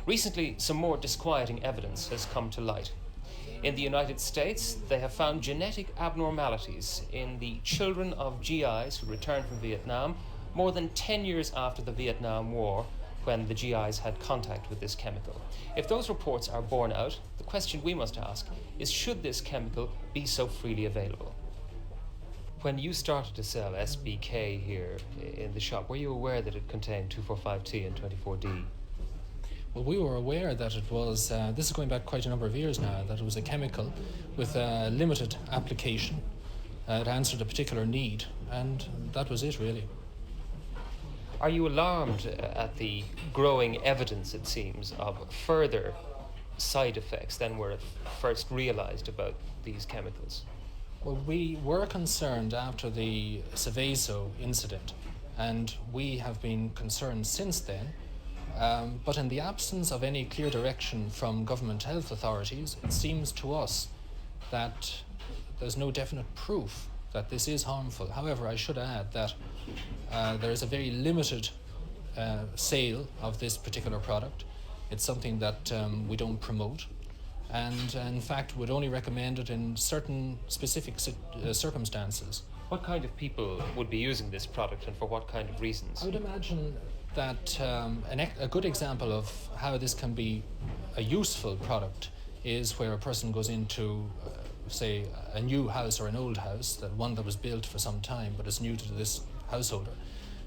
Recently, some more disquieting evidence has come to light. In the United States, they have found genetic abnormalities in the children of GIs who returned from Vietnam more than 10 years after the Vietnam War, when the GIs had contact with this chemical. If those reports are borne out, the question we must ask is, should this chemical be so freely available? When you started to sell SBK here in the shop, were you aware that it contained 2,4,5-T and 24D? Well, we were aware that it was, this is going back quite a number of years now, that it was a chemical with a limited application. It answered a particular need, and that was it, really. Are you alarmed at the growing evidence, it seems, of further side effects than were first realised about these chemicals? Well, we were concerned after the Seveso incident, and we have been concerned since then. But in the absence of any clear direction from government health authorities, it seems to us that there's no definite proof that this is harmful. However, I should add that there is a very limited sale of this particular product. It's something that we don't promote, and in fact would only recommend it in certain specific circumstances. What kind of people would be using this product, and for what kind of reasons? I would imagine that a good example of how this can be a useful product is where a person goes into, say, a new house or an old house, one that was built for some time but is new to this householder,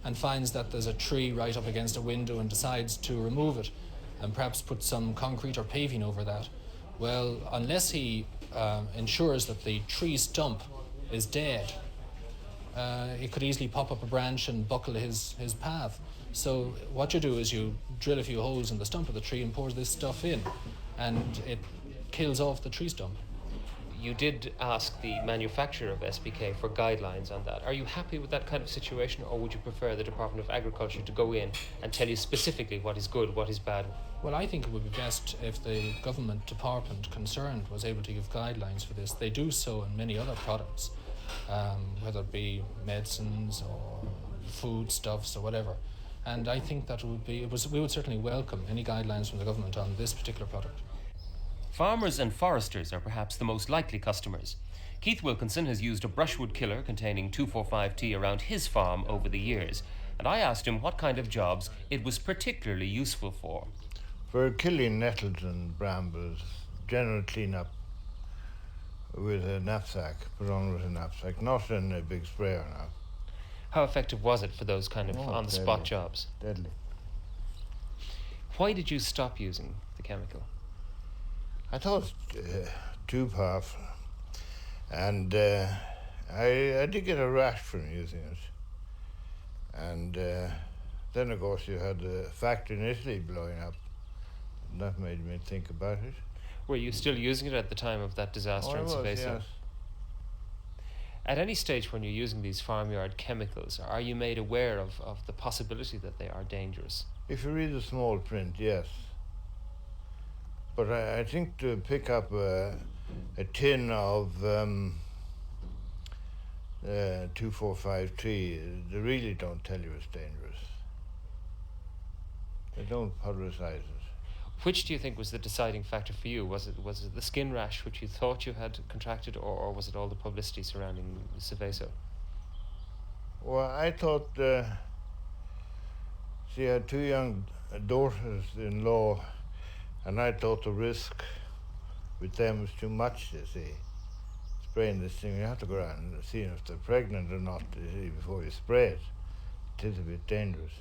and finds that there's a tree right up against a window and decides to remove it and perhaps put some concrete or paving over that. Well, unless he ensures that the tree stump is dead, it could easily pop up a branch and buckle his path. So what you do is you drill a few holes in the stump of the tree and pour this stuff in, and it kills off the tree stump. You did ask the manufacturer of SBK for guidelines on that. Are you happy with that kind of situation, or would you prefer the Department of Agriculture to go in and tell you specifically what is good, what is bad? Well, I think it would be best if the government department concerned was able to give guidelines for this. They do so in many other products, whether it be medicines or foodstuffs or whatever. And I think that we would certainly welcome any guidelines from the government on this particular product. Farmers and foresters are perhaps the most likely customers. Keith Wilkinson has used a brushwood killer containing 2,4,5-T around his farm over the years, and I asked him what kind of jobs it was particularly useful for. For killing nettles and brambles, general clean-up with a knapsack, put on with a knapsack, not in a big sprayer now. How effective was it for those kind of on-the-spot jobs? Deadly. Why did you stop using the chemical? I thought it was too powerful, and I did get a rash from using it. And then, of course, you had the factory in Italy blowing up, and that made me think about it. Were you still using it at the time of that disaster in Seveso? Yes. At any stage when you're using these farmyard chemicals, are you made aware of the possibility that they are dangerous? If you read the small print, yes. But I think to pick up a tin of 2,4,5-T, they really don't tell you it's dangerous. They don't publicize it. Which do you think was the deciding factor for you? Was it the skin rash which you thought you had contracted, or was it all the publicity surrounding Seveso? Well, I thought she had 2 young daughters-in-law, and I thought the risk with them was too much, you see. Spraying this thing, you have to go around and see if they're pregnant or not before you spray it. It is a bit dangerous.